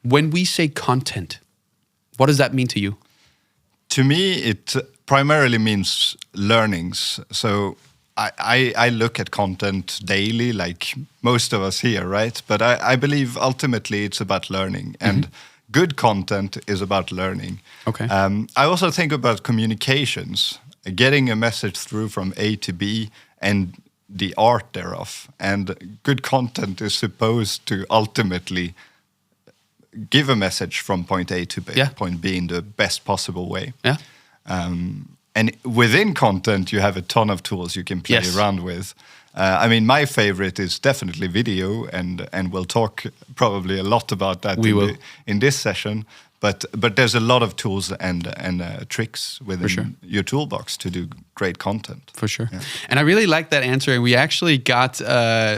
When we say content, what does that mean to you? To me, it primarily means learnings. So I look at content daily, like most of us here, right? But I believe ultimately it's about learning, and good content is about learning. Okay. I also think about communications, getting a message through from A to B, and the art thereof. And good content is supposed to ultimately give a message from point A to point B in the best possible way. Yeah. And within content, you have a ton of tools you can play around with. I mean, my favorite is definitely video, and we'll talk probably a lot about that in this session. But there's a lot of tools and tricks within your toolbox to do great content. For sure. Yeah. And I really like that answer. And we actually got,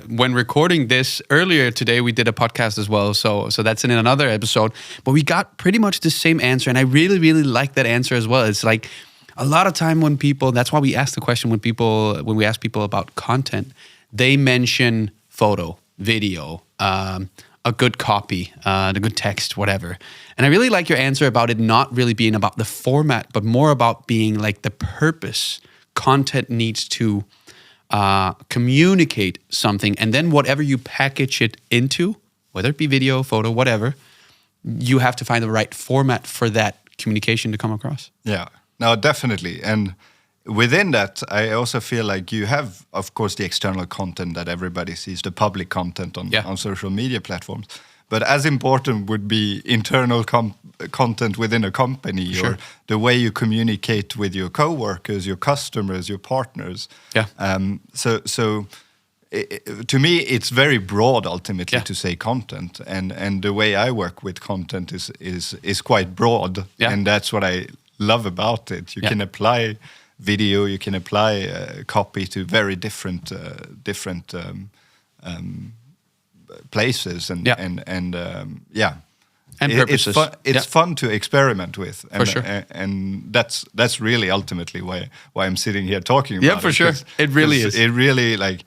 when recording this earlier today, we did a podcast as well. So that's in another episode. But we got pretty much the same answer. And I really, really like that answer as well. It's like a lot of time when people, that's why we ask the question when we ask people about content, they mention photo, video, a good copy, the good text, whatever. And I really like your answer about it not really being about the format, but more about being like the purpose. Content needs to communicate something, and then whatever you package it into, whether it be video, photo, whatever, you have to find the right format for that communication to come across. Yeah, no, definitely. And within that, I also feel like you have, of course, the external content that everybody sees, the public content on social media platforms. But as important would be internal content within a company, or the way you communicate with your coworkers, your customers, your partners. Yeah. So to me, it's very broad ultimately to say content, and the way I work with content is quite broad, and that's what I love about it. You can apply video, you can apply copy to very different places and purposes. It's fun to experiment with, and, for sure. And that's really ultimately why I'm sitting here talking about it. Yeah, for sure. It really is. It really, like,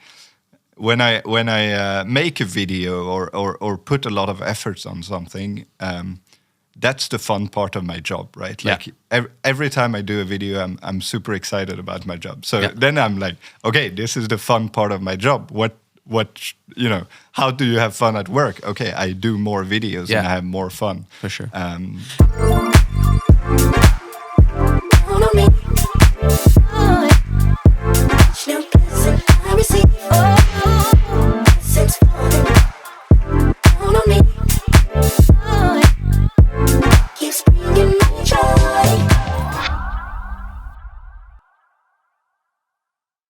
when I make a video or put a lot of efforts on something, that's the fun part of my job, right? Like every time I do a video, I'm super excited about my job. So then I'm like, okay, this is the fun part of my job. What how do you have fun at work? Okay, I do more videos and I have more fun. For sure.